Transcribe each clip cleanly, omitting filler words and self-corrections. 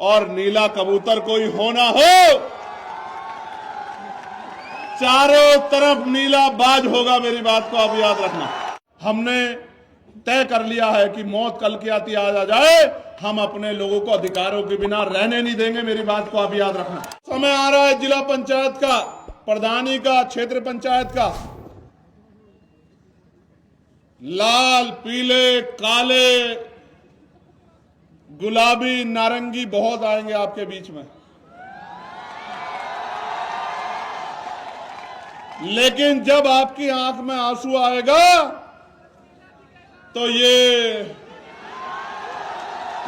और नीला कबूतर कोई होना हो, चारों तरफ नीला बाज होगा। मेरी बात को आप याद रखना। हमने तय कर लिया है कि मौत कल की आती आज आ जाए, हम अपने लोगों को अधिकारों के बिना रहने नहीं देंगे। मेरी बात को आप याद रखना। समय आ रहा है जिला पंचायत का, प्रधानी का, क्षेत्र पंचायत का। लाल, पीले, काले, गुलाबी, नारंगी बहुत आएंगे आपके बीच में, लेकिन जब आपकी आंख में आंसू आएगा तो ये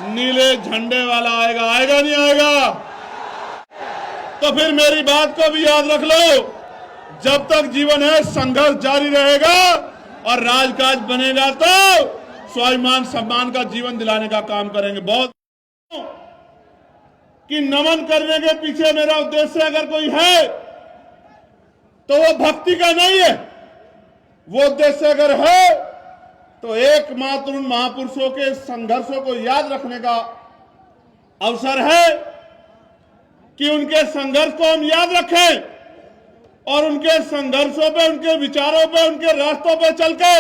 नीले झंडे वाला आएगा। आएगा नहीं आएगा? तो फिर मेरी बात को भी याद रख लो, जब तक जीवन है संघर्ष जारी रहेगा और राजकाज बनेगा तो स्वाभिमान सम्मान का जीवन दिलाने का काम करेंगे। बहुत कि नमन करने के पीछे मेरा उद्देश्य अगर कोई है तो वो भक्ति का नहीं है। वो उद्देश्य अगर है तो एकमात्र उन महापुरुषों के संघर्षों को याद रखने का अवसर है कि उनके संघर्ष को हम याद रखें और उनके संघर्षों पे, उनके विचारों पे, उनके रास्तों पे चल के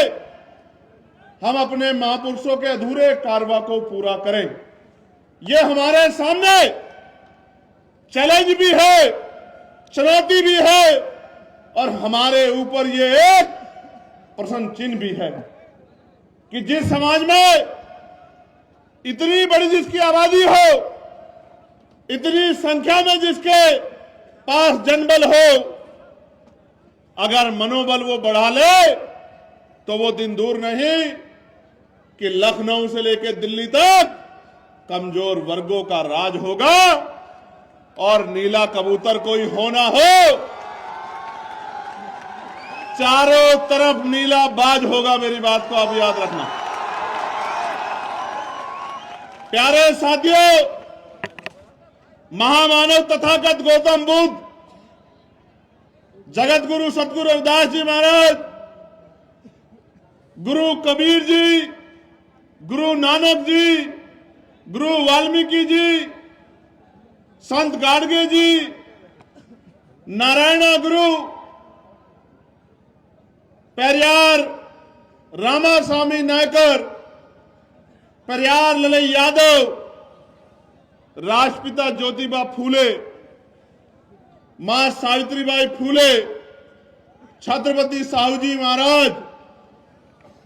हम अपने महापुरुषों के अधूरे कारवा को पूरा करें। ये हमारे सामने चैलेंज भी है, चुनौती भी है और हमारे ऊपर ये एक प्रश्न चिन्ह भी है कि जिस समाज में इतनी बड़ी जिसकी आबादी हो, इतनी संख्या में जिसके पास जनबल हो, अगर मनोबल वो बढ़ा ले तो वो दिन दूर नहीं कि लखनऊ से लेकर दिल्ली तक कमजोर वर्गों का राज होगा और नीला कबूतर कोई होना हो, चारों तरफ नीला बाज होगा। मेरी बात को आप याद रखना। प्यारे साथियों, महामानव तथागत गौतम बुद्ध, जगत गुरु सतगुरु रविदास जी महाराज, गुरु कबीर जी, गुरु नानक जी, गुरु वाल्मीकि जी, संत गाडगे जी, नारायण गुरु, पेरियार रामास्वामी नायकर, पेरियार ललई यादव, राष्ट्रपिता ज्योतिबा फूले, मां सावित्रीबाई फूले, छत्रपति साहू जी महाराज,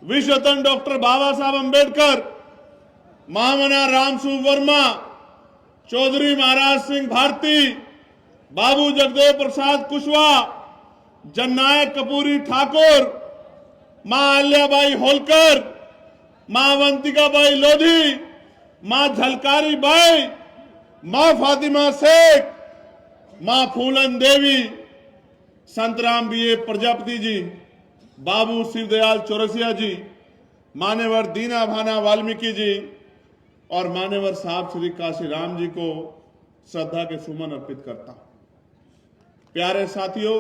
विश्वरत्न डॉक्टर बाबा साहब अंबेडकर, महामना रामसु वर्मा, चौधरी महाराज सिंह भारती, बाबू जगदेव प्रसाद कुशवाहा, जननायक कपूरी ठाकुर, मां अल्याबाई होलकर, मां अवंतिका बाई लोधी, मां झलकारी बाई, मां फातिमा शेख, मां फूलन देवी, संतराम बीए प्रजापति जी, बाबू शिवदयाल चौरसिया जी, मान्यवर दीना भाना वाल्मीकि जी और मान्यवर साहब श्री काशीराम जी को श्रद्धा के सुमन अर्पित करता हूं। प्यारे साथियों,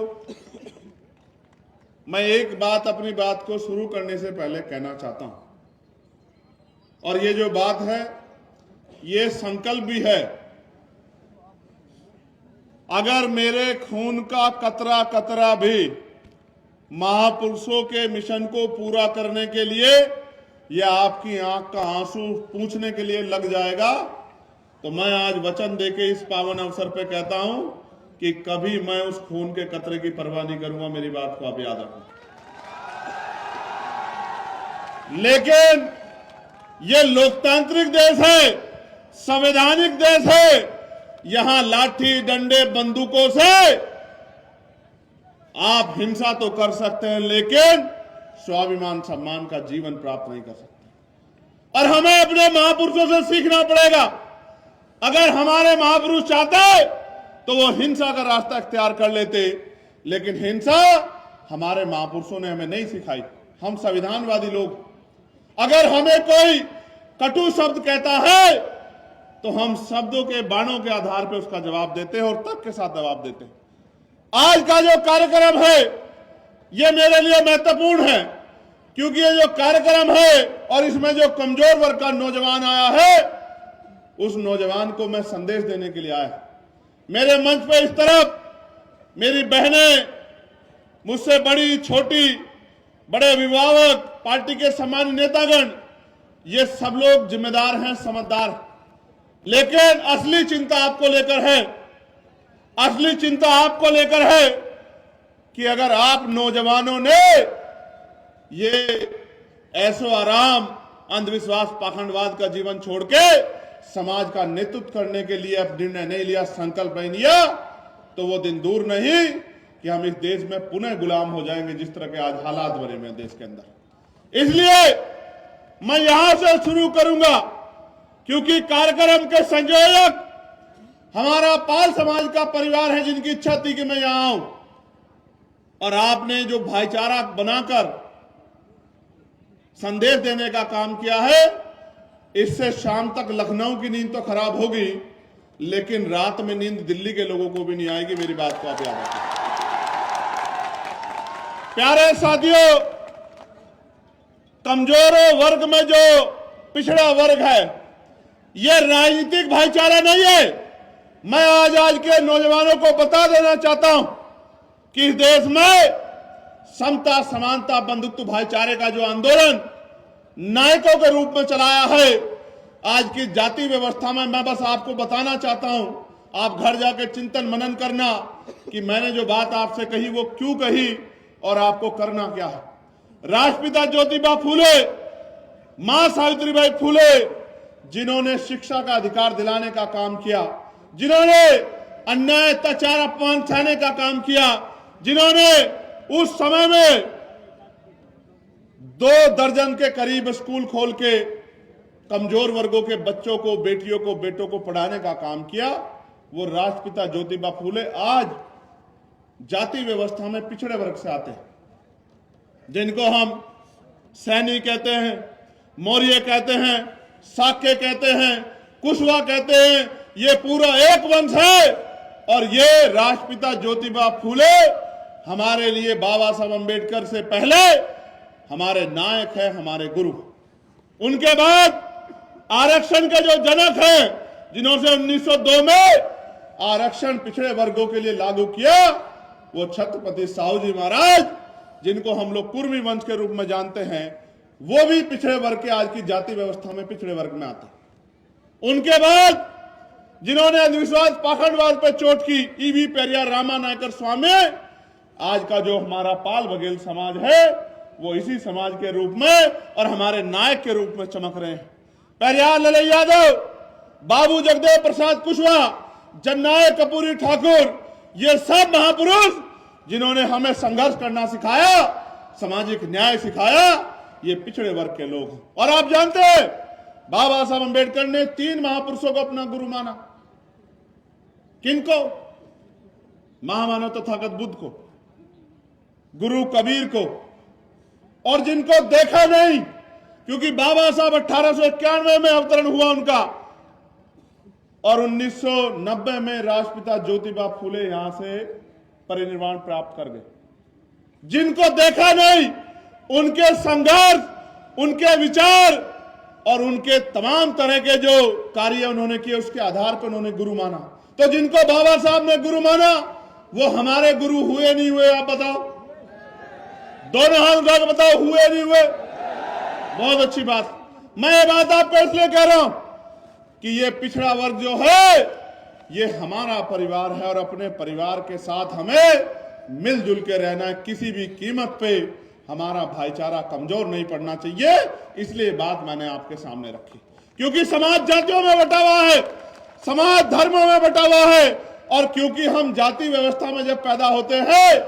मैं एक बात अपनी बात को शुरू करने से पहले कहना चाहता हूं और ये जो बात है ये संकल्प भी है। अगर मेरे खून का कतरा कतरा भी महापुरुषों के मिशन को पूरा करने के लिए या आपकी आंख का आंसू पूंछने के लिए लग जाएगा तो मैं आज वचन देके इस पावन अवसर पे कहता हूं कि कभी मैं उस खून के कतरे की परवाह नहीं करूंगा। मेरी बात को आप याद रखना। लेकिन ये लोकतांत्रिक देश है, संवैधानिक देश है। यहां लाठी डंडे बंदूकों से आप हिंसा तो कर सकते हैं लेकिन स्वाभिमान सम्मान का जीवन प्राप्त नहीं कर सकते। और हमें अपने महापुरुषों से सीखना पड़ेगा। अगर हमारे महापुरुष चाहते तो वो हिंसा का रास्ता इख्तियार कर लेते, लेकिन हिंसा हमारे महापुरुषों ने हमें नहीं सिखाई। हम संविधानवादी लोग, अगर हमें कोई कटु शब्द कहता है तो हम शब्दों के बाणों के आधार पर उसका जवाब देते हैं और तर्क के साथ जवाब देते हैं। आज का जो कार्यक्रम है ये मेरे लिए महत्वपूर्ण है, क्योंकि ये जो कार्यक्रम है और इसमें जो कमजोर वर्ग का नौजवान आया है, उस नौजवान को मैं संदेश देने के लिए आया। मेरे मंच पे इस तरफ मेरी बहनें, मुझसे बड़ी छोटी, बड़े अभिभावक, पार्टी के सामान्य नेतागण, ये सब लोग जिम्मेदार हैं, समझदार। लेकिन असली चिंता आपको लेकर है, असली चिंता आपको लेकर है कि अगर आप नौजवानों ने ये ऐसो आराम, अंधविश्वास, पाखंडवाद का जीवन छोड़ के समाज का नेतृत्व करने के लिए अब निर्णय नहीं लिया, संकल्प नहीं लिया, तो वो दिन दूर नहीं कि हम इस देश में पुनः गुलाम हो जाएंगे, जिस तरह के आज हालात बने हुए हैं देश के अंदर। इसलिए मैं यहां से शुरू करूंगा, क्योंकि कार्यक्रम के संयोजक हमारा पाल समाज का परिवार है, जिनकी इच्छा थी कि मैं यहां आऊं, और आपने जो भाईचारा बनाकर संदेश देने का काम किया है, इससे शाम तक लखनऊ की नींद तो खराब होगी, लेकिन रात में नींद दिल्ली के लोगों को भी नहीं आएगी। मेरी बात को आप याद रखें। प्यारे साथियों, कमजोरों वर्ग में जो पिछड़ा वर्ग है, यह राजनीतिक भाईचारा नहीं है। मैं आज के नौजवानों को बता देना चाहता हूं कि इस देश में समता, समानता, बंधुत्व, भाईचारे का जो आंदोलन नायकों के रूप में चलाया है, आज की जाति व्यवस्था में मैं बस आपको बताना चाहता हूं, आप घर जाकर चिंतन मनन करना कि मैंने जो बात आपसे कही वो क्यों कही और आपको करना क्या है। राष्ट्रपिता ज्योतिबा फूले, मां सावित्रीबाई फूले, जिन्होंने शिक्षा का अधिकार दिलाने का काम किया, जिन्होंने अन्याय, अत्याचार, अपमान सहने का काम किया, जिन्होंने उस समय में 2 दर्जन के करीब स्कूल खोल के कमजोर वर्गों के बच्चों को, बेटियों को, बेटों को पढ़ाने का काम किया, वो राष्ट्रपिता ज्योतिबा फूले आज जाति व्यवस्था में पिछड़े वर्ग से आते हैं, जिनको हम सैनी कहते हैं, मौर्य कहते हैं, शाक्य कहते हैं, कुशवा कहते हैं। ये पूरा एक वंश है, और ये राष्ट्रपिता ज्योतिबा फूले हमारे लिए बाबा साहब अंबेडकर से पहले हमारे नायक है, हमारे गुरु। उनके बाद आरक्षण के जो जनक हैं, जिन्होंने 1902 में आरक्षण पिछड़े वर्गों के लिए लागू किया, वो छत्रपति साहू जी महाराज, जिनको हम लोग कुर्मी वंश के रूप में जानते हैं, वो भी पिछड़े वर्ग के, आज की जाति व्यवस्था में पिछड़े वर्ग में आते हैं। उनके बाद जिन्होंने अंधविश्वास, पाखंडवाद पर चोट की, ईवी पेरियार, रामा नायकर स्वामी, आज का जो हमारा पाल बघेल समाज है, वो इसी समाज के रूप में और हमारे नायक के रूप में चमक रहे हैं। पेरियार लले यादव, बाबू जगदेव प्रसाद कुशवाहा, जननायक कर्पूरी ठाकुर, ये सब महापुरुष जिन्होंने हमें संघर्ष करना सिखाया, सामाजिक न्याय सिखाया, ये पिछड़े वर्ग के लोग हैं। और आप जानते हैं, बाबा साहब अंबेडकर ने 3 महापुरुषों को अपना गुरु माना। किनको? महामानव तथागत बुद्ध को, गुरु कबीर को, और जिनको देखा नहीं, क्योंकि बाबा साहब 1891 में अवतरण हुआ उनका, और 1990 में राष्ट्रपिता ज्योतिबा फूले यहां से परिनिर्वाण प्राप्त कर गए। जिनको देखा नहीं, उनके संघर्ष, उनके विचार और उनके तमाम तरह के जो कार्य उन्होंने किए, उसके आधार पर उन्होंने गुरु माना। तो जिनको बाबा साहब ने गुरु माना, वो हमारे गुरु हुए नहीं हुए? आप बताओ, दोनों हाथ उठा के बताओ, हुए नहीं हुए? बहुत अच्छी बात। मैं ये बात आपको इसलिए कह रहा हूं कि ये पिछड़ा वर्ग जो है, ये हमारा परिवार है, और अपने परिवार के साथ हमें मिलजुल के रहना है। किसी भी कीमत पे हमारा भाईचारा कमजोर नहीं पड़ना चाहिए। इसलिए बात मैंने आपके सामने रखी, क्योंकि समाज जातियों में बटा हुआ है, समाज धर्मों में बटा हुआ है, और क्योंकि हम जाति व्यवस्था में जब पैदा होते हैं,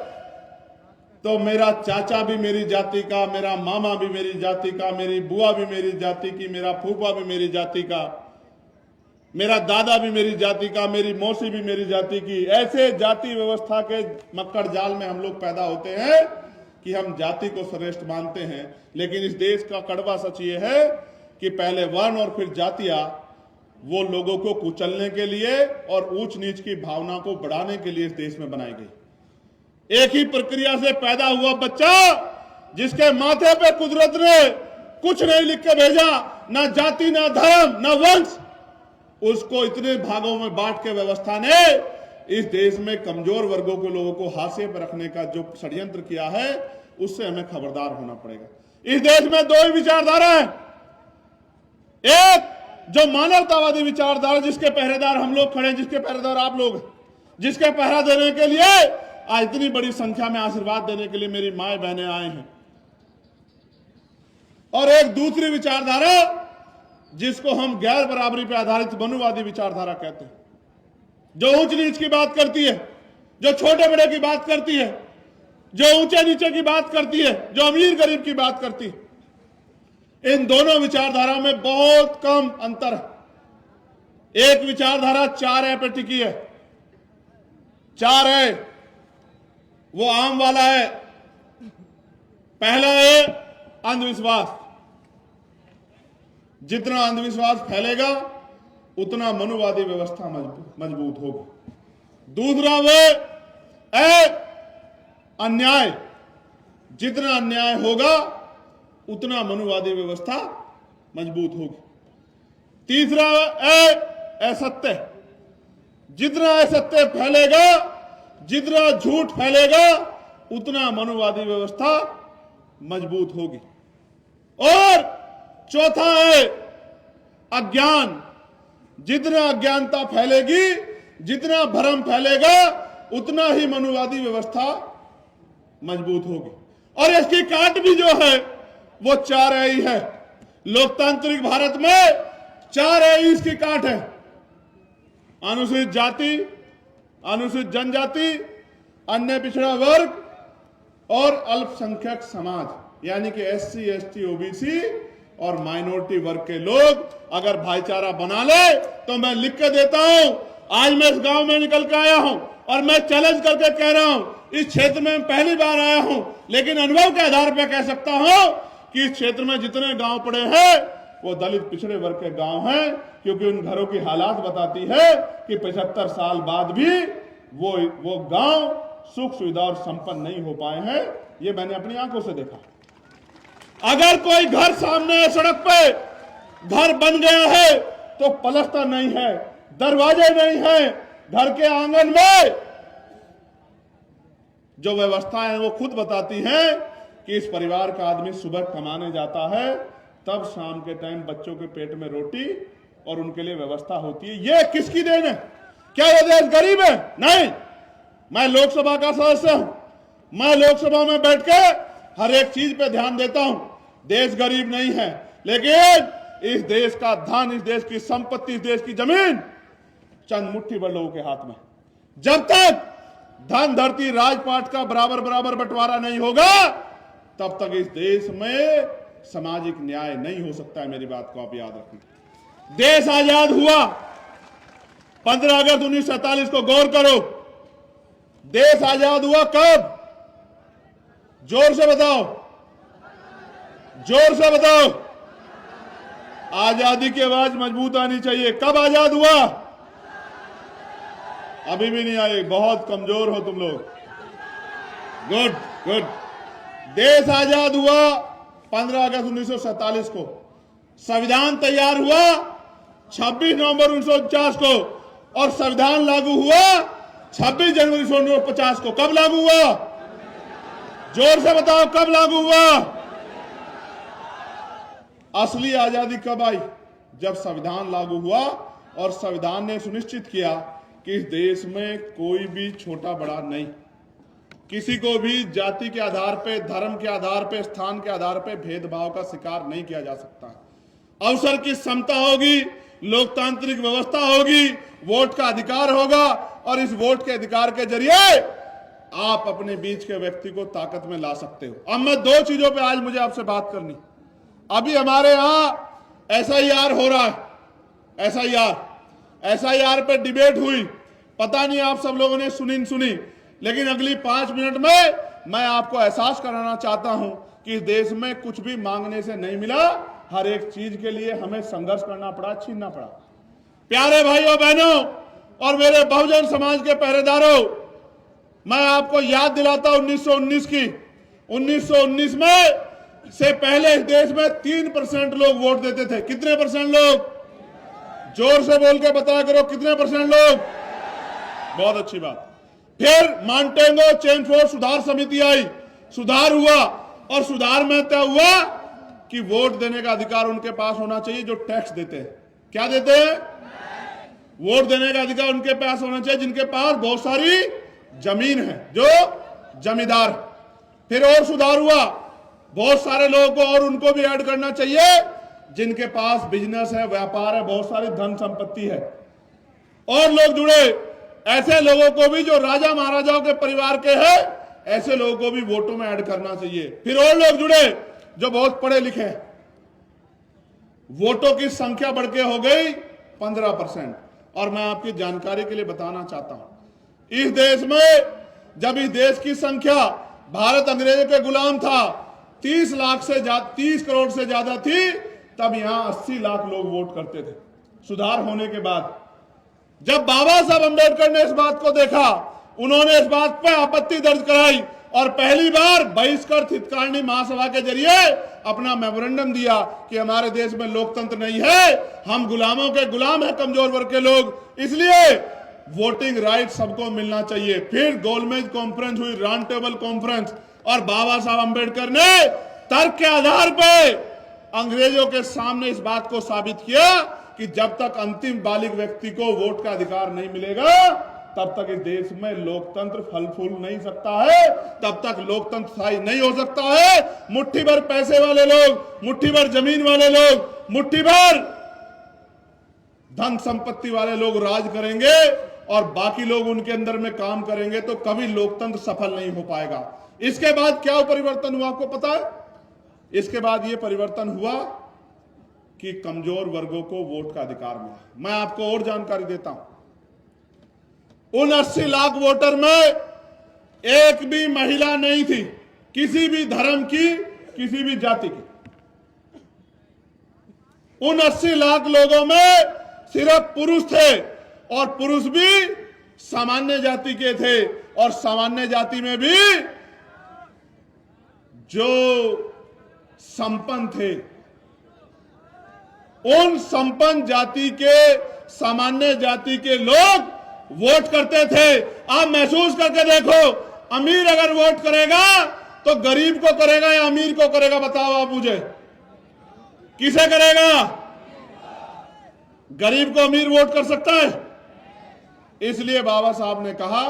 तो मेरा चाचा भी मेरी जाति का, मेरा मामा भी मेरी जाति का, मेरी बुआ भी मेरी जाति की, मेरा फूफा भी मेरी जाति का, मेरा दादा भी मेरी जाति का, मेरी मौसी भी मेरी जाति की। ऐसे जाति व्यवस्था के मक्कड़ जाल में हम लोग पैदा होते हैं कि हम जाति को श्रेष्ठ मानते हैं। लेकिन इस देश का कड़वा सच ये है कि पहले वर्ण और फिर जातियां वो लोगों को कुचलने के लिए और ऊंच नीच की भावना को बढ़ाने के लिए इस देश में बनाई गई। एक ही प्रक्रिया से पैदा हुआ बच्चा, जिसके माथे पे कुदरत ने कुछ नहीं लिख के भेजा, ना जाति, ना धर्म, ना वंश, उसको इतने भागों में बांट के व्यवस्था ने इस देश में कमजोर वर्गों के लोगों को हाशिए पर रखने का जो षड्यंत्र किया है, उससे हमें खबरदार होना पड़ेगा। इस देश में दो ही विचारधारा है, एक जो मानवतावादी विचारधारा जिसके पहरेदार हम लोग खड़े हैं, जिसके पहरेदार आप लोग हैं, जिसके पहरा देने के लिए आज इतनी बड़ी संख्या में आशीर्वाद देने के लिए मेरी माए बहनें आए हैं, और एक दूसरी विचारधारा जिसको हम गैर बराबरी पर आधारित मनुवादी विचारधारा कहते हैं, जो ऊंच नीच की बात करती है, जो छोटे बड़े की बात करती है, जो ऊंचे नीचे की बात करती है, जो अमीर गरीब की बात करती है। इन दोनों विचारधाराओं में बहुत कम अंतर है। एक विचारधारा 4A पे टिकी है। 4A वो आम वाला है। पहला है अंधविश्वास। जितना अंधविश्वास फैलेगा उतना मनुवादी व्यवस्था मजबूत होगी। दूसरा वो अन्याय। जितना अन्याय होगा उतना मनुवादी व्यवस्था मजबूत होगी। तीसरा असत्य। जितना असत्य फैलेगा, जितना झूठ फैलेगा, उतना मनुवादी व्यवस्था मजबूत होगी। और चौथा है अज्ञान। जितना अज्ञानता फैलेगी, जितना भ्रम फैलेगा, उतना ही मनुवादी व्यवस्था मजबूत होगी। और इसकी काट भी जो है वो 4A ही है। लोकतांत्रिक भारत में 4A ही इसकी काट है। अनुसूचित जाति, अनुसूचित जनजाति, अन्य पिछड़ा वर्ग और अल्पसंख्यक समाज, यानी कि SC, ST, OBC और माइनॉरिटी वर्ग के लोग अगर भाईचारा बना ले तो मैं लिख के देता हूं। आज मैं इस गांव में निकल के आया हूं और मैं चैलेंज करके कह रहा हूं, इस क्षेत्र में पहली बार आया हूं, लेकिन अनुभव के आधार पर कह सकता हूं कि इस क्षेत्र में जितने गांव पड़े हैं वो दलित पिछड़े वर्ग के गांव हैं, क्योंकि उन घरों की हालात बताती है कि 75 साल बाद भी वो गांव सुख सुविधा और संपन्न नहीं हो पाए हैं। ये मैंने अपनी आंखों से देखा। अगर कोई घर सामने है, सड़क पे घर बन गया है तो पलस्तर नहीं है, दरवाजे नहीं है, घर के आंगन में जो व्यवस्था है वो खुद बताती है कि इस परिवार का आदमी सुबह कमाने जाता है, तब शाम के टाइम बच्चों के पेट में रोटी और उनके लिए व्यवस्था होती है। ये किसकी देन है? क्या ये देश गरीब है? नहीं। मैं लोकसभा का सदस्य हूं, मैं लोकसभा में बैठ के हर एक चीज पे ध्यान देता हूं। देश गरीब नहीं है, लेकिन इस देश का धन, इस देश की संपत्ति, इस देश की जमीन चंद मुट्ठी भर लोगों के हाथ में। जब तक धन धरती राजपाट का बराबर बराबर बंटवारा नहीं होगा, तब तक इस देश में सामाजिक न्याय नहीं हो सकता है। मेरी बात को आप याद रखें। देश आजाद हुआ 15 अगस्त 1947 को। गौर करो, देश आजाद हुआ कब? जोर से बताओ, जोर से बताओ। आजादी की आवाज मजबूत आनी चाहिए। कब आजाद हुआ? अभी भी नहीं आई, बहुत कमजोर हो तुम लोग। Good good. देश आजाद हुआ 15 अगस्त 1947 को। संविधान तैयार हुआ 26 नवंबर 1949 को और संविधान लागू हुआ 26 जनवरी 1950 को। कब लागू हुआ? जोर से बताओ, कब लागू हुआ? असली आजादी कब आई? जब संविधान लागू हुआ और संविधान ने सुनिश्चित किया कि इस देश में कोई भी छोटा बड़ा नहीं, किसी को भी जाति के आधार पे, धर्म के आधार पे, स्थान के आधार पे भेदभाव का शिकार नहीं किया जा सकता। अवसर की समता होगी, लोकतांत्रिक व्यवस्था होगी, वोट का अधिकार होगा और इस वोट के अधिकार के जरिए आप अपने बीच के व्यक्ति को ताकत में ला सकते हो। अब मैं दो चीजों पे आज मुझे आपसे बात करनी। अभी हमारे यहां SIR हो रहा है। SIR पे डिबेट हुई, पता नहीं आप सब लोगों ने सुनी, लेकिन अगली 5 मिनट में मैं आपको एहसास कराना चाहता हूं कि इस देश में कुछ भी मांगने से नहीं मिला। हर एक चीज के लिए हमें संघर्ष करना पड़ा, छीनना पड़ा। प्यारे भाइयों बहनों और मेरे बहुजन समाज के पहरेदारों, मैं आपको याद दिलाता 1919 की। 1919 में से पहले इस देश में 3% लोग वोट देते थे। कितने परसेंट लोग? जोर से बोल के बताया करो कितने परसेंट लोग। बहुत अच्छी बात। फिर मांटेंगो चेंज फॉर सुधार समिति आई, सुधार हुआ, और सुधार में तय हुआ कि वोट देने का अधिकार उनके पास होना चाहिए जो टैक्स देते हैं। क्या देते हैं? वोट देने का अधिकार उनके पास होना चाहिए जिनके पास बहुत सारी जमीन है, जो जमींदार। फिर और सुधार हुआ, बहुत सारे लोगों को और उनको भी ऐड करना चाहिए जिनके पास बिजनेस है, व्यापार है, बहुत सारी धन संपत्ति है। और लोग जुड़े, ऐसे लोगों को भी जो राजा महाराजाओं के परिवार के हैं, ऐसे लोगों को भी वोटों में ऐड करना चाहिए। फिर और लोग जुड़े जो बहुत पढ़े लिखे हैं। वोटों की संख्या बढ़ के हो गई 15%। और मैं आपकी जानकारी के लिए बताना चाहता हूं, इस देश में जब इस देश की संख्या, भारत अंग्रेजों के गुलाम था, 30 करोड़ से ज्यादा थी, तब यहां 80 लाख लोग वोट करते थे। सुधार होने के बाद जब बाबा साहब अंबेडकर ने इस बात को देखा, उन्होंने इस बात पर आपत्ति दर्ज कराई और पहली बार बहिष्कृत हितकारिणी महासभा के जरिए अपना मेमोरेंडम दिया कि हमारे देश में लोकतंत्र नहीं है, हम गुलामों के गुलाम हैं, कमजोर वर्ग के लोग, इसलिए वोटिंग राइट सबको मिलना चाहिए। फिर गोलमेज कॉन्फ्रेंस हुई, राउंड टेबल कॉन्फ्रेंस, और बाबा साहब अंबेडकर ने तर्क के आधार पर अंग्रेजों के सामने इस बात को साबित किया कि जब तक अंतिम बालिग व्यक्ति को वोट का अधिकार नहीं मिलेगा, तब तक इस देश में लोकतंत्र फल फूल नहीं सकता है, तब तक लोकतंत्र स्थायी नहीं हो सकता है। मुट्ठी भर पैसे वाले लोग, मुट्ठी भर जमीन वाले लोग, मुट्ठी भर धन संपत्ति वाले लोग राज करेंगे और बाकी लोग उनके अंदर में काम करेंगे, तो कभी लोकतंत्र सफल नहीं हो पाएगा। इसके बाद क्या परिवर्तन हुआ आपको पता है? इसके बाद यह परिवर्तन हुआ कि कमजोर वर्गों को वोट का अधिकार मिला। मैं आपको और जानकारी देता हूं, उन 80 लाख वोटर में एक भी महिला नहीं थी, किसी भी धर्म की, किसी भी जाति की। उन 80 लाख लोगों में सिर्फ पुरुष थे, और पुरुष भी सामान्य जाति के थे, और सामान्य जाति में भी जो संपन्न थे। उन संपन्न जाति के, सामान्य जाति के लोग वोट करते थे। आप महसूस करके देखो, अमीर अगर वोट करेगा तो गरीब को करेगा या अमीर को करेगा? बताओ आप मुझे, किसे करेगा? गरीब को अमीर वोट कर सकता है? इसलिए बाबा साहब ने कहा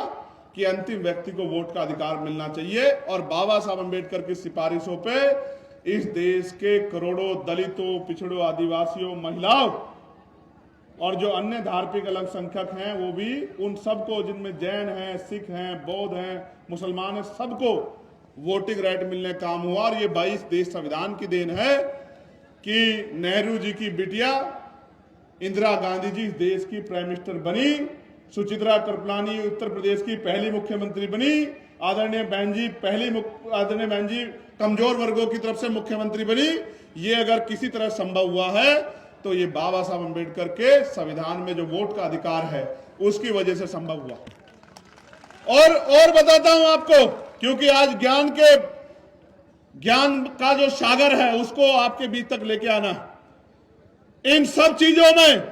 कि अंतिम व्यक्ति को वोट का अधिकार मिलना चाहिए, और बाबा साहब अंबेडकर की सिफारिशों पे इस देश के करोड़ों दलितों, पिछड़ों, आदिवासियों, महिलाओं और जो अन्य धार्मिक अल्पसंख्यक हैं, वो भी, उन सबको, जिनमें जैन हैं, सिख हैं, बौद्ध हैं, मुसलमान हैं, सबको वोटिंग राइट मिलने का काम हुआ। और ये 22 देश संविधान की देन है कि नेहरू जी की बिटिया इंदिरा गांधी जी इस देश की प्राइम मिनिस्टर बनी, सुचित्रा कृपलानी उत्तर प्रदेश की पहली मुख्यमंत्री बनी, आदरणीय बहन जी कमजोर वर्गों की तरफ से मुख्यमंत्री बनी। ये अगर किसी तरह संभव हुआ है तो ये बाबा साहब अंबेडकर के संविधान में जो वोट का अधिकार है उसकी वजह से संभव हुआ। और बताता हूं आपको, क्योंकि आज ज्ञान का जो सागर है उसको आपके बीच तक लेके आना। इन सब चीजों में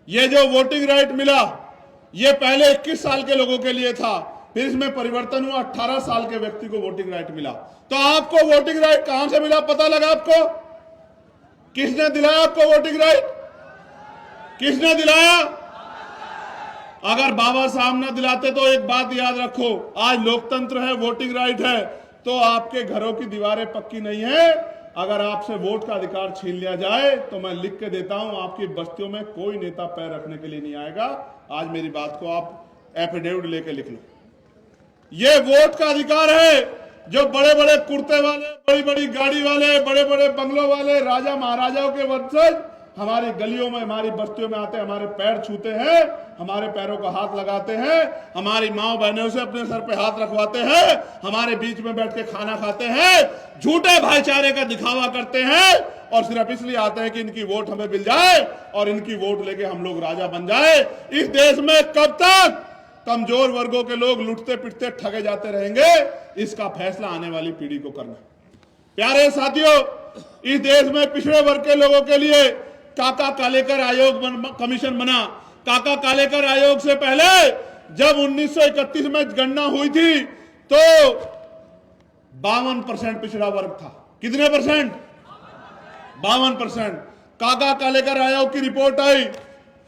ये जो वोटिंग राइट मिला, ये पहले 21 साल के लोगों के लिए था, फिर इसमें परिवर्तन हुआ, 18 साल के व्यक्ति को वोटिंग राइट मिला। तो आपको वोटिंग राइट कहां से मिला पता लगा आपको? किसने दिलाया आपको वोटिंग राइट? किसने दिलाया? अगर बाबा साहब न दिलाते तो एक बात याद रखो, आज लोकतंत्र है, वोटिंग राइट है, तो आपके घरों की दीवारें पक्की नहीं है। अगर आपसे वोट का अधिकार छीन लिया जाए तो मैं लिख के देता हूं, आपकी बस्तियों में कोई नेता पैर रखने के लिए नहीं आएगा। आज मेरी बात को आप एफिडेविट लेके लिख लो। ये वोट का अधिकार है जो बड़े बड़े कुर्ते वाले, बड़ी बड़ी गाड़ी वाले, बड़े बड़े बंगलों वाले, राजा महाराजाओं के वंशज हमारी गलियों में, हमारी बस्तियों में आते हैं, हमारे पैर छूते हैं, हमारे पैरों को हाथ लगाते हैं, हमारी माँ बहनों से अपने सर पे हाथ रखवाते हैं, हमारे बीच में बैठ के खाना खाते हैं, झूठे भाईचारे का दिखावा करते हैं, और सिर्फ इसलिए आते हैं कि इनकी वोट हमें मिल जाए और इनकी वोट लेके हम लोग राजा बन जाए। इस देश में कब तक कमजोर वर्गों के लोग लुटते पिटते ठगे जाते रहेंगे, इसका फैसला आने वाली पीढ़ी को करना। प्यारे साथियों, इस देश में पिछड़े वर्ग के लोगों के लिए काका कालेकर कमीशन बना। काका कालेकर आयोग से पहले जब 1931 में गणना हुई थी तो 52% पिछड़ा वर्ग था। कितने परसेंट? 52%। काका कालेकर आयोग की रिपोर्ट आई,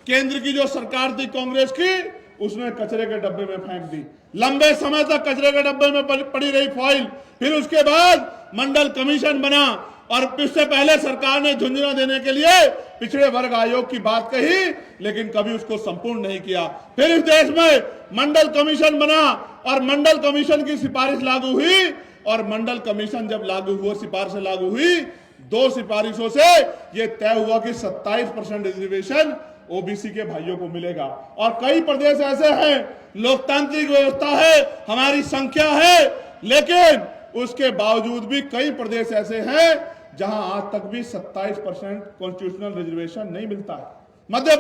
केंद्र की जो सरकार थी कांग्रेस की, उसने कचरे के डब्बे में फेंक दी। लंबे समय तक कचरे के डब्बे में पड़ी रही फाइल। फिर उसके बाद मंडल कमीशन बना और उससे पहले सरकार ने झुंझुनू देने के लिए पिछड़े वर्ग आयोग की बात कही, लेकिन कभी उसको संपूर्ण नहीं किया। फिर इस देश में मंडल कमीशन बना और मंडल कमीशन की सिफारिश लागू हुई, और मंडल कमीशन जब लागू हुआ, सिफारिश लागू हुई, 2 सिफारिशों से यह तय हुआ कि 27% रिजर्वेशन ओबीसी के भाइयों को मिलेगा। और कई प्रदेश ऐसे हैं, लोकतांत्रिक व्यवस्था है, हमारी संख्या है, लेकिन उसके बावजूद भी कई प्रदेश ऐसे हैं जहां आज तक भी 27% कॉन्स्टिट्यूशनल रिजर्वेशन नहीं मिलता है। मध्य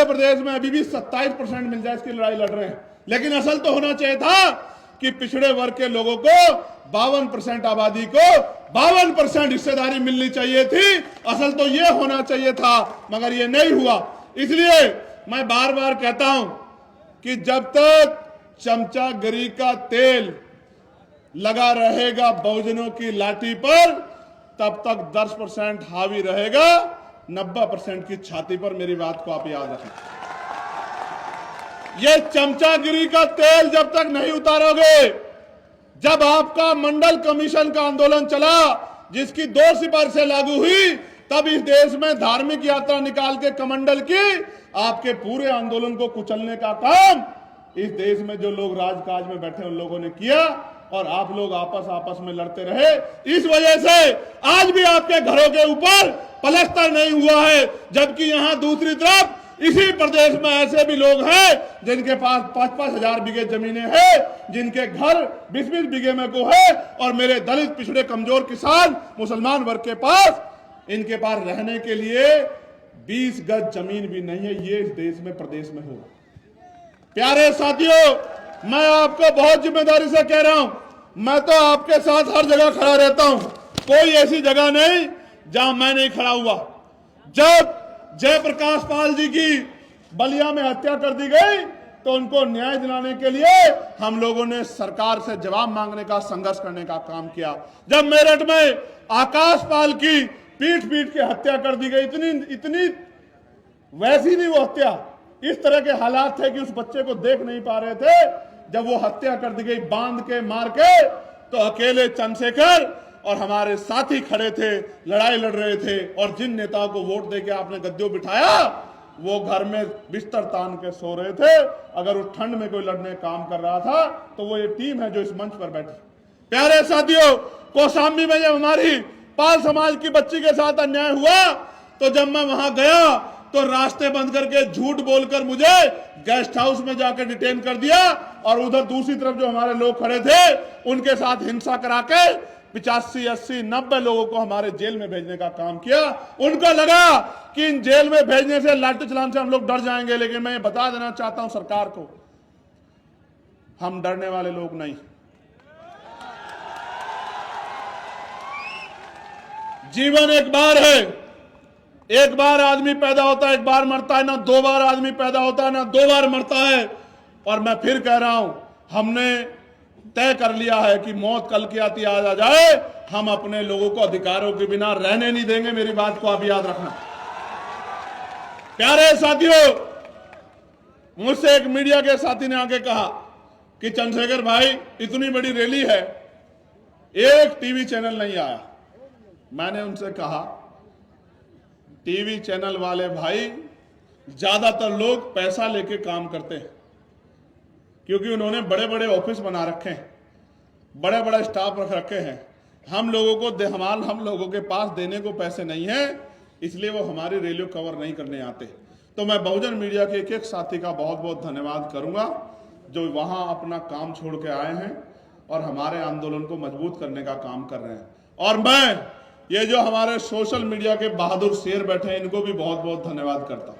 प्रदेश में अभी भी 27% मिल जाए, इसकी लड़ाई लड़ रहे हैं। लेकिन असल तो होना चाहिए था कि पिछड़े वर्ग के लोगों को 52% आबादी को 52% हिस्सेदारी मिलनी चाहिए थी। असल तो यह होना चाहिए था, मगर यह नहीं हुआ। इसलिए मैं बार बार कहता हूं कि जब तक चमचागिरी का तेल लगा रहेगा बहुजनों की लाठी पर, तब तक 10% हावी रहेगा 90% की छाती पर। मेरी बात को आप याद रखें। यह चमचागिरी का तेल जब तक नहीं उतारोगे, जब आपका मंडल कमीशन का आंदोलन चला, जिसकी 2 सिफारिशें लागू हुई, तब इस देश में धार्मिक यात्रा निकाल के कमंडल की आपके पूरे आंदोलन को कुचलने का काम इस देश में जो लोग राजकाज में बैठे उन लोगों ने किया, और आप लोग आपस में लड़ते रहे। इस वजह से आज भी आपके घरों के ऊपर पलस्तर नहीं हुआ है, जबकि यहां दूसरी तरफ इसी प्रदेश में ऐसे भी लोग हैं जिनके पास 5-5 हजार बीघे जमीनें हैं, जिनके घर 20-20 बीघे में को है, और मेरे दलित, पिछड़े, कमजोर किसान, मुसलमान वर्ग के पास, इनके पास रहने के लिए 20 गज जमीन भी नहीं है। ये इस देश में, प्रदेश में हो। प्यारे साथियों, मैं आपको बहुत जिम्मेदारी से कह रहा हूं, मैं तो आपके साथ हर जगह खड़ा रहता हूं। कोई ऐसी जगह नहीं जहां मैं नहीं खड़ा हुआ। जब जयप्रकाश पाल जी की बलिया में हत्या कर दी गई, तो उनको न्याय दिलाने के लिए हम लोगों ने सरकार से जवाब मांगने का, संघर्ष करने का काम किया। जब मेरठ में आकाश पाल की पीट के हत्या कर दी गई, इतनी वैसी नहीं वो हत्या, इस तरह के हालात थे कि उस बच्चे को देख नहीं पा रहे थे। जब वो हत्या कर दी गई बांध के, मार के, तो अकेले चंद्रशेखर और हमारे साथी खड़े थे, लड़ाई लड़ रहे थे। और जिन नेताओं को वोट देके आपने गद्दियों बिठाया, वो घर में बिस्तर तान के सो रहे थे। अगर उस ठंड में कोई लड़ने काम कर रहा था, तो वो ये टीम है जो इस मंच पर बैठी। प्यारे साथियों, कौशाम्बी में जब हमारी पाल समाज की बच्ची के साथ अन्याय हुआ, तो जब मैं वहां गया तो रास्ते बंद करके, झूठ बोलकर मुझे गेस्ट हाउस में जाकर डिटेन कर दिया, और उधर दूसरी तरफ जो हमारे लोग खड़े थे उनके साथ हिंसा करा के 85, 80, 90 लोगों को हमारे जेल में भेजने का काम किया। उनको लगा कि इन जेल में भेजने से, लाठी चलाने से हम लोग डर जाएंगे, लेकिन मैं ये बता देना चाहता हूं सरकार को, हम डरने वाले लोग नहीं। जीवन एक बार है, एक बार आदमी पैदा होता है, एक बार मरता है, ना 2 बार आदमी पैदा होता है, ना 2 बार मरता है। और मैं फिर कह रहा हूं, हमने तय कर लिया है कि मौत कल की आती आज आ जाए, हम अपने लोगों को अधिकारों के बिना रहने नहीं देंगे। मेरी बात को आप याद रखना। प्यारे साथियों, मुझसे एक मीडिया के साथी ने आके कहा कि चंद्रशेखर भाई, इतनी बड़ी रैली है, एक टीवी चैनल नहीं आया। मैंने उनसे कहा, टीवी चैनल वाले भाई, ज्यादातर लोग पैसा लेके काम करते हैं, क्योंकि उन्होंने बड़े बड़े ऑफिस बना रखे हैं, बड़े बड़े स्टाफ रख रखे हैं। हम लोगों के पास देने को पैसे नहीं है, इसलिए वो हमारी रैलियों कवर नहीं करने आते। तो मैं बहुजन मीडिया के एक साथी का बहुत बहुत धन्यवाद करूंगा, जो वहां अपना काम छोड़ के आए हैं और हमारे आंदोलन को मजबूत करने का काम कर रहे हैं। और मैं ये जो हमारे सोशल मीडिया के बहादुर शेर बैठे हैं, इनको भी बहुत बहुत धन्यवाद करता हूं।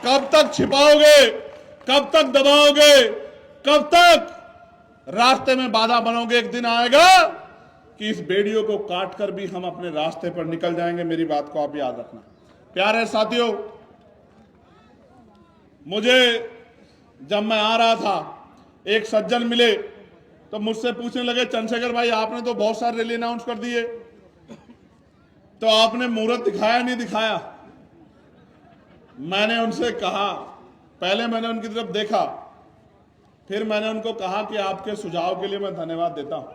कब तक छिपाओगे, कब तक दबाओगे, कब तक रास्ते में बाधा बनोगे? एक दिन आएगा कि इस बेड़ियों को काट कर भी हम अपने रास्ते पर निकल जाएंगे। मेरी बात को आप याद रखना। प्यारे साथियों, मुझे जब मैं आ रहा था एक सज्जन मिले तो मुझसे पूछने लगे, चंद्रशेखर भाई आपने तो बहुत सारे रैली अनाउंस कर दिए, तो आपने मुहूर्त दिखाया नहीं दिखाया। मैंने उनसे कहा, पहले मैंने उनकी तरफ देखा, फिर मैंने उनको कहा कि आपके सुझाव के लिए मैं धन्यवाद देता हूं,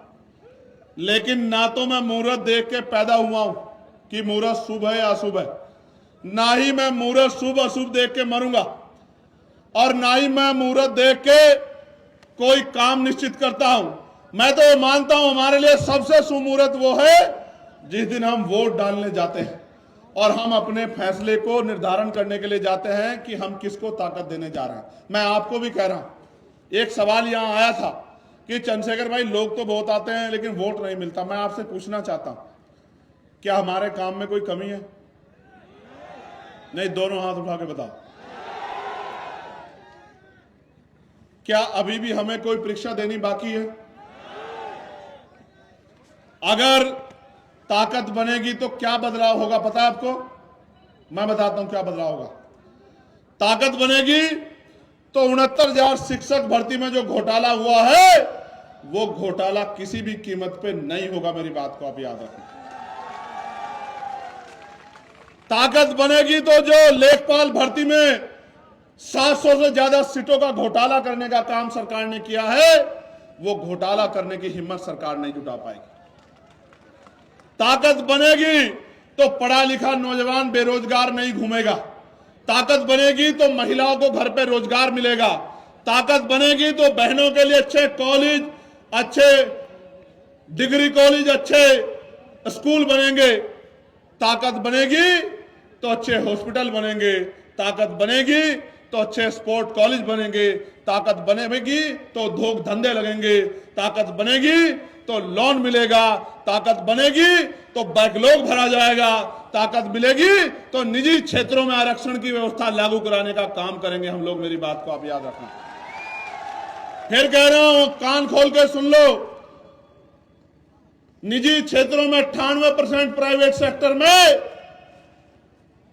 लेकिन ना तो मैं मुहूर्त देख के पैदा हुआ हूं कि मुहूर्त शुभ है या अशुभ है, ना ही मैं मुहूर्त शुभ अशुभ देख के मरूंगा, और ना ही मैं मुहूर्त देख के कोई काम निश्चित करता हूं। मैं तो मानता हूं हमारे लिए सबसे शुभ मुहूर्त वो है जिस दिन हम वोट डालने जाते हैं और हम अपने फैसले को निर्धारण करने के लिए जाते हैं कि हम किसको ताकत देने जा रहे हैं। मैं आपको भी कह रहा हूं, एक सवाल यहां आया था कि चंद्रशेखर भाई लोग तो बहुत आते हैं लेकिन वोट नहीं मिलता। मैं आपसे पूछना चाहता हूं, क्या हमारे काम में कोई कमी है? नहीं, दोनों हाथ उठा के बताओ। क्या अभी भी हमें कोई परीक्षा देनी बाकी है? अगर ताकत बनेगी तो क्या बदलाव होगा पता है आपको? मैं बताता हूं क्या बदलाव होगा। ताकत बनेगी तो 69,000 शिक्षक भर्ती में जो घोटाला हुआ है वो घोटाला किसी भी कीमत पे नहीं होगा। मेरी बात को आप याद रखें। ताकत बनेगी तो जो लेखपाल भर्ती में 700 से ज्यादा सीटों का घोटाला करने का काम सरकार ने किया है, वो घोटाला करने की हिम्मत सरकार नहीं जुटा पाएगी। ताकत बनेगी तो पढ़ा लिखा नौजवान बेरोजगार नहीं घूमेगा। ताकत बनेगी तो महिलाओं को घर पे रोजगार मिलेगा। ताकत बनेगी तो बहनों के लिए अच्छे कॉलेज, अच्छे डिग्री कॉलेज, अच्छे स्कूल बनेंगे। ताकत बनेगी तो अच्छे हॉस्पिटल बनेंगे। ताकत बनेगी तो अच्छे स्पोर्ट कॉलेज बनेंगे। ताकत बनेगी तो उद्योग धंधे लगेंगे। ताकत बनेगी तो लोन मिलेगा। ताकत बनेगी तो बैकलॉग भरा जाएगा। ताकत मिलेगी तो निजी क्षेत्रों में आरक्षण की व्यवस्था लागू कराने का काम करेंगे हम लोग। मेरी बात को आप याद रखना। फिर कह रहा हूं, कान खोल के सुन लो, निजी क्षेत्रों में 98%, प्राइवेट सेक्टर में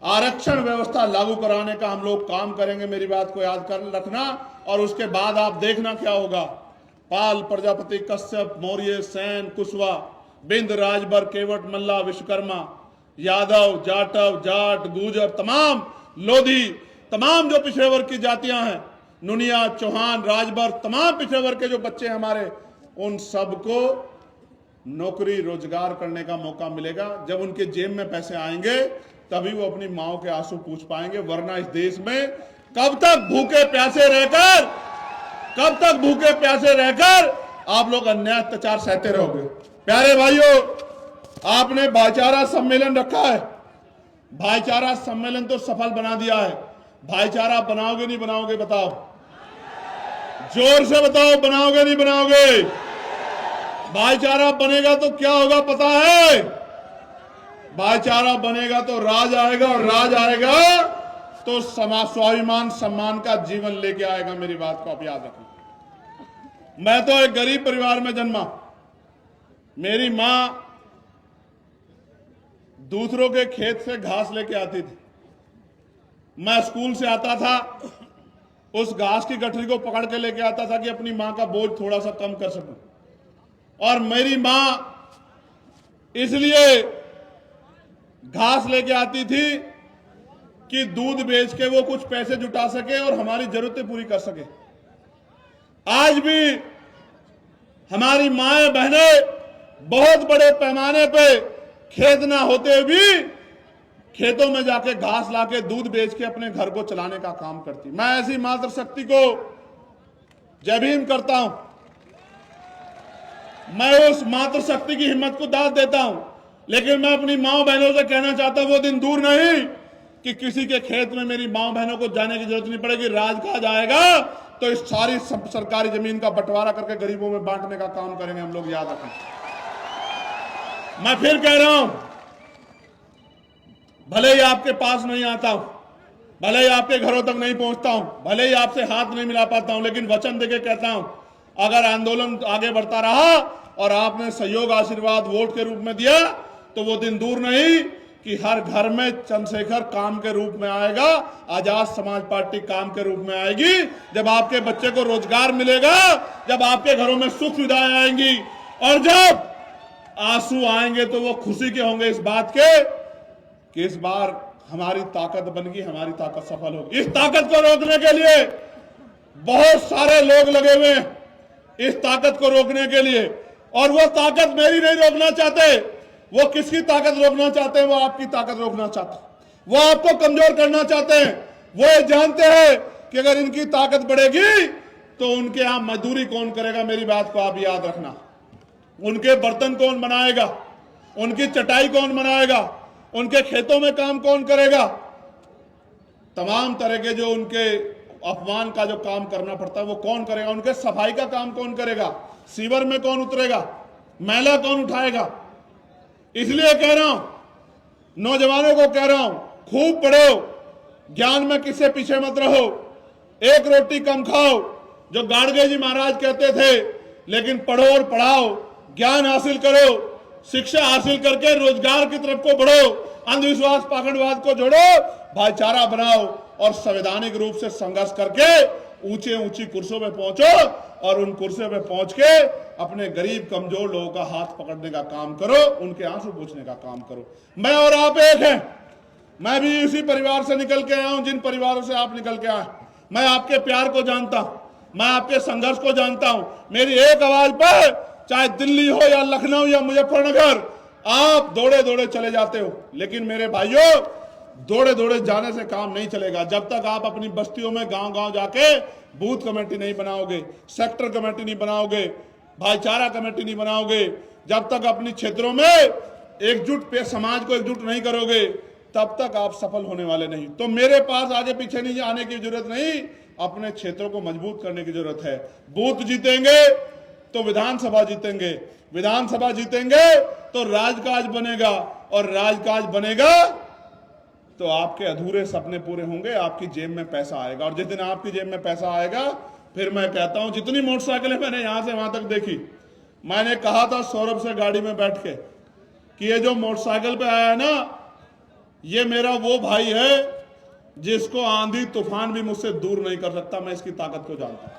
आरक्षण व्यवस्था लागू कराने का हम लोग काम करेंगे। मेरी बात को याद कर रखना। और उसके बाद आप देखना क्या होगा। पाल, प्रजापति, कश्यप, मौर्य, सेन, कुशवाहा, बिंद, राजभर, केवट, मल्ला, विश्वकर्मा, यादव, जाटव, जाट, गुर्जर, तमाम लोधी, तमाम जो पिछड़े वर्ग की जातियां हैं, नुनिया, चौहान, राजभर, तमाम पिछड़े वर्ग के जो बच्चे हमारे, उन सबको नौकरी रोजगार करने का मौका मिलेगा। जब उनके जेब में पैसे आएंगे तभी वो अपनी माओ के आंसू पूछ पाएंगे। वरना इस देश में कब तक भूखे प्यासे रहकर आप लोग अन्याय अत्याचार सहते रहोगे। प्यारे भाइयों, आपने भाईचारा सम्मेलन रखा है। भाईचारा सम्मेलन तो सफल बना दिया है। भाईचारा बनाओगे नहीं बनाओगे? बताओ, जोर से बताओ, बनाओगे नहीं बनाओगे? भाईचारा बनेगा तो क्या होगा पता है? भाईचारा बनेगा तो राज आएगा, और राज आएगा तो स्वाभिमान सम्मान का जीवन लेके आएगा। मेरी बात को आप याद रखना। मैं तो एक गरीब परिवार में जन्मा। मेरी मां दूसरों के खेत से घास लेके आती थी। मैं स्कूल से आता था, उस घास की गठरी को पकड़ के लेके आता था कि अपनी मां का बोझ थोड़ा सा कम कर सकूं। और मेरी मां इसलिए घास लेके आती थी कि दूध बेच के वो कुछ पैसे जुटा सके और हमारी जरूरतें पूरी कर सके। आज भी हमारी माएं बहनें बहुत बड़े पैमाने पे खेत ना होते भी खेतों में जाके घास लाके दूध बेच के अपने घर को चलाने का काम करती। मैं ऐसी मातृशक्ति को जय भीम करता हूं। मैं उस मातृशक्ति की हिम्मत को दाद देता हूं। लेकिन मैं अपनी माओ बहनों से कहना चाहता हूं, वो दिन दूर नहीं कि किसी के खेत में मेरी माओ बहनों को जाने की जरूरत नहीं पड़ेगी। राज कहा जाएगा तो इस सारी सरकारी जमीन का बंटवारा करके गरीबों में बांटने का काम करेंगे हम लोग। याद रखें। मैं फिर कह रहा हूं, भले ही आपके पास नहीं आता हूं, भले ही आपके घरों तक नहीं पहुंचता हूं, भले ही आपसे हाथ नहीं मिला पाता हूं, लेकिन वचन देके कहता हूं, अगर आंदोलन आगे बढ़ता रहा और आपने सहयोग आशीर्वाद वोट के रूप में दिया, तो वो दिन दूर नहीं कि हर घर में चंद्रशेखर काम के रूप में आएगा, आजाद समाज पार्टी काम के रूप में आएगी। जब आपके बच्चे को रोजगार मिलेगा, जब आपके घरों में सुख सुविधाएं आएंगी, और जब आंसू आएंगे तो वो खुशी के होंगे इस बात के कि इस बार हमारी ताकत बन गई, हमारी ताकत सफल होगी। इस ताकत को रोकने के लिए बहुत सारे लोग लगे हुए हैं, इस ताकत को रोकने के लिए। और वो ताकत मेरी नहीं रोकना चाहते, वो किसकी ताकत रोकना चाहते हैं? वो आपकी ताकत रोकना चाहते हैं, वो आपको कमजोर करना चाहते हैं। वो ये जानते हैं कि अगर इनकी ताकत बढ़ेगी तो उनके यहां मजदूरी कौन करेगा। मेरी बात को आप याद रखना, उनके बर्तन कौन बनाएगा, उनकी चटाई कौन बनाएगा, उनके खेतों में काम कौन करेगा, तमाम तरह के जो उनके अपमान का जो काम करना पड़ता है वो कौन करेगा, उनके सफाई का काम कौन करेगा, सीवर में कौन उतरेगा, मैला कौन उठाएगा। इसलिए कह रहा हूं, नौजवानों को कह रहा हूं, खूब पढ़ो, ज्ञान में किससे पीछे मत रहो, एक रोटी कम खाओ जो गाड़गे जी महाराज कहते थे, लेकिन पढ़ो और पढ़ाओ, ज्ञान हासिल करो, शिक्षा हासिल करके रोजगार की तरफ को बढ़ो, अंधविश्वास पाखंडवाद को जोड़ो, भाईचारा बनाओ और संवैधानिक रूप से संघर्ष करके ऊंचे ऊंची कुर्सियों में पहुंचो, और उन कुर्सियों में पहुंच के अपने गरीब कमजोर लोगों का हाथ पकड़ने का काम करो, उनके आंसू पोंछने का काम करो। मैं और आप एक हैं, मैं भी इसी परिवार से निकल के आया हूं जिन परिवारों से आप निकल के आए। मैं आपके प्यार को जानता हूं, मैं आपके संघर्ष को जानता हूं। मेरी एक आवाज पर चाहे दिल्ली हो या लखनऊ या मुजफ्फरनगर, आप दौड़े दौड़े चले जाते हो, लेकिन मेरे भाइयों, दौड़े दौड़े जाने से काम नहीं चलेगा। जब तक आप अपनी बस्तियों में गांव गांव जाके बूथ कमेटी नहीं बनाओगे, सेक्टर कमेटी नहीं बनाओगे, भाईचारा कमेटी नहीं बनाओगे, जब तक अपनी क्षेत्रों में एकजुट पे समाज को एकजुट नहीं करोगे, तब तक आप सफल होने वाले नहीं। तो मेरे पास आगे पीछे नहीं आने की जरूरत नहीं, अपने क्षेत्रों को मजबूत करने की जरूरत है। बूथ जीतेंगे तो विधानसभा जीतेंगे, विधानसभा जीतेंगे तो राजकाज बनेगा, और राजकाज बनेगा तो आपके अधूरे सपने पूरे होंगे, आपकी जेब में पैसा आएगा। और जिस दिन आपकी जेब में पैसा आएगा, फिर मैं कहता हूं, जितनी मोटरसाइकिलें मैंने यहां से वहां तक देखी, मैंने कहा था सौरभ से गाड़ी में बैठ के कि ये जो मोटरसाइकिल पे आया है ना, ये मेरा वो भाई है जिसको आंधी तूफान भी मुझसे दूर नहीं कर सकता। मैं इसकी ताकत को जानता हूं,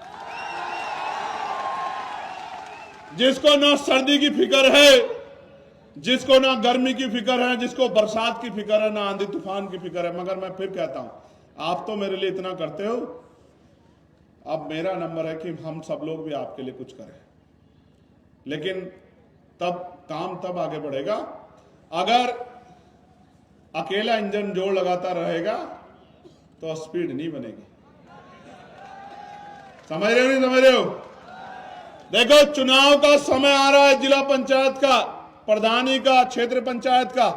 जिसको ना सर्दी की फिक्र है, जिसको ना गर्मी की फिक्र है, जिसको बरसात की फिक्र है, ना आंधी तूफान की फिक्र है। मगर मैं फिर कहता हूं, आप तो मेरे लिए इतना करते हो, अब मेरा नंबर है कि हम सब लोग भी आपके लिए कुछ करें। लेकिन तब काम तब आगे बढ़ेगा अगर अकेला इंजन जोर लगाता रहेगा तो स्पीड नहीं बनेगी। समझ रहे हो नहीं समझ रहे हो? देखो, चुनाव का समय आ रहा है, जिला पंचायत का, प्रधानी का, क्षेत्र पंचायत का।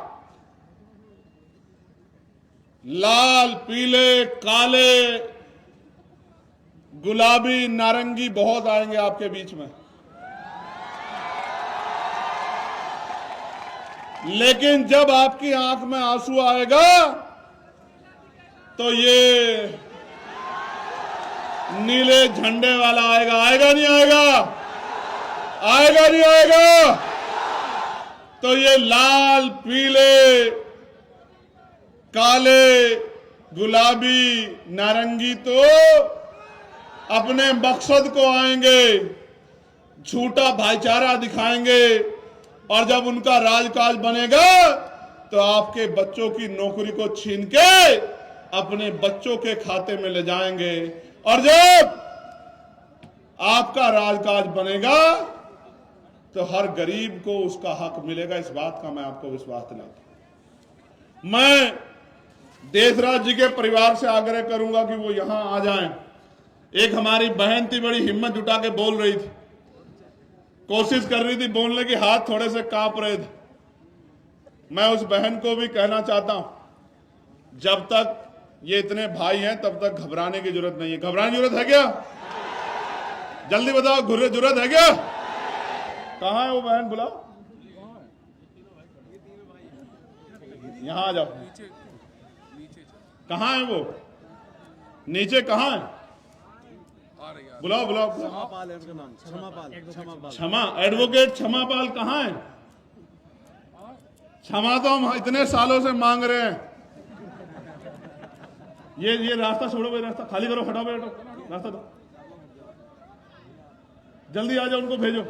लाल, पीले, काले, गुलाबी, नारंगी बहुत आएंगे आपके बीच में, लेकिन जब आपकी आंख में आंसू आएगा तो ये नीले झंडे वाला आएगा। आएगा नहीं आएगा? आएगा नहीं आएगा? तो ये लाल, पीले, काले, गुलाबी, नारंगी तो अपने मकसद को आएंगे, झूठा भाईचारा दिखाएंगे, और जब उनका राजकाज बनेगा तो आपके बच्चों की नौकरी को छीन के अपने बच्चों के खाते में ले जाएंगे। और जब आपका राजकाज बनेगा तो हर गरीब को उसका हक मिलेगा। इस बात का मैं आपको विश्वास दिलाता हूं। मैं देशराज जी के परिवार से आग्रह करूंगा कि वो यहां आ जाएं। एक हमारी बहन थी, बड़ी हिम्मत जुटा के बोल रही थी, कोशिश कर रही थी बोलने की, हाथ थोड़े से कांप रहे थे। मैं उस बहन को भी कहना चाहता हूं, जब तक ये इतने भाई हैं तब तक घबराने की जरूरत नहीं है। घबराने की जरूरत है क्या? जल्दी बताओ, जरूरत है क्या? कहां है वो बहन? बुलाओ, यहां आ जाओ। कहां है वो? नीचे कहां है? बुलाओ बुलाओ। क्षमापाल है उनका नाम, क्षमापाल। क्षमा, एडवोकेट क्षमापाल कहाँ है? क्षमा तो हम इतने सालों से मांग रहे हैं। ये रास्ता छोड़ो भाई, रास्ता खाली करो, हटाओ भाई, हटाओ रास्ता दो, जल्दी आ जाओ, उनको भेजो।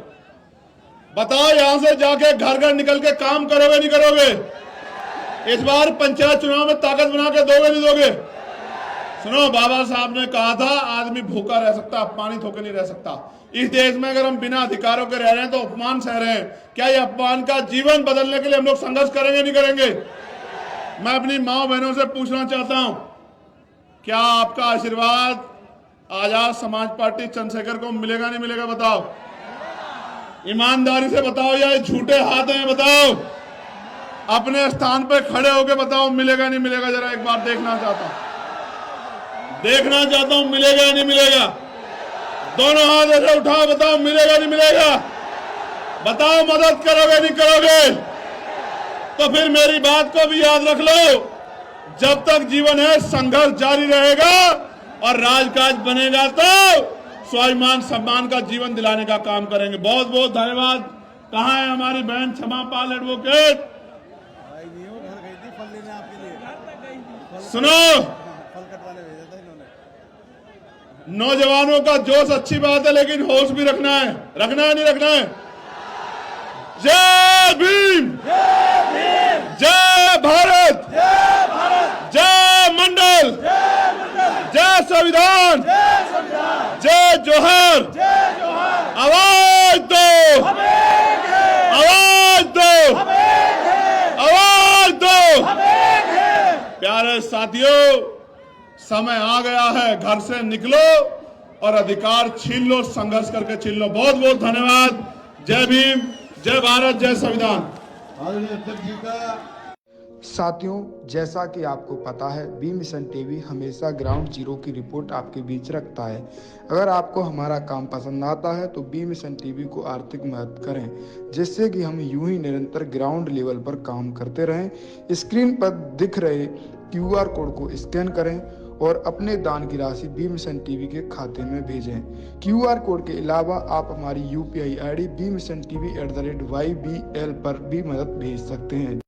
बताओ यहां से जाके घर घर निकल के काम करोगे नहीं करोगे? इस बार पंचायत चुनाव में ताकत बना के दोगे नहीं दोगे? सुनो, बाबा साहब ने कहा था आदमी भूखा रह सकता, अपमानित होकर नहीं रह सकता। इस देश में अगर हम बिना अधिकारों के रह रहे हैं तो अपमान सह रहे हैं। क्या ये अपमान का जीवन बदलने के लिए हम लोग संघर्ष करेंगे नहीं करेंगे? मैं अपनी माँ बहनों से पूछना चाहता हूं, क्या आपका आशीर्वाद आजाद समाज पार्टी चंद्रशेखर को मिलेगा नहीं मिलेगा? बताओ, ईमानदारी से बताओ या झूठे हाथ में बताओ, अपने स्थान पे खड़े होकर बताओ, मिलेगा नहीं मिलेगा? जरा एक बार देखना चाहता हूं, देखना चाहता हूं, मिलेगा नहीं मिलेगा? दोनों हाथ ऐसे उठाओ, बताओ मिलेगा नहीं मिलेगा? बताओ मदद करोगे नहीं करोगे? तो फिर मेरी बात को भी याद रख लो, जब तक जीवन है संघर्ष जारी रहेगा और राजकाज बनेगा तो स्वाभिमान सम्मान का जीवन दिलाने का काम करेंगे। बहुत बहुत धन्यवाद। कहाँ है हमारी बहन क्षमापाल एडवोकेट? सुनो, नौजवानों का जोश अच्छी बात है, लेकिन होश भी रखना है। रखना है नहीं रखना है? जय भीम, जय भारत, जय मंडल, जय संविधान, जय जोहर। आवाज दो, आवाज दो, आवाज दो। प्यारे साथियों, समय आ गया है, घर से निकलो और अधिकार छीन लो, संघर्ष करके छीन लो। बहुत बहुत धन्यवाद। जय भीम, जय भारत, जय संविधान। साथियों, जैसा कि आपको पता है, बी मिशन टीवी हमेशा ग्राउंड जीरो की रिपोर्ट आपके बीच रखता है। अगर आपको हमारा काम पसंद आता है तो बी मिशन टीवी को आर्थिक मदद करें, जिससे कि हम यूं ही निरंतर ग्राउंड लेवल पर काम करते रहें। स्क्रीन पर दिख रहे QR कोड को स्कैन करें और अपने दान की राशि बी मिशन टीवी के खाते में भेजें। QR कोड के अलावा आप हमारी UPI ID BMissionTV@YBL पर भी मदद भेज सकते हैं।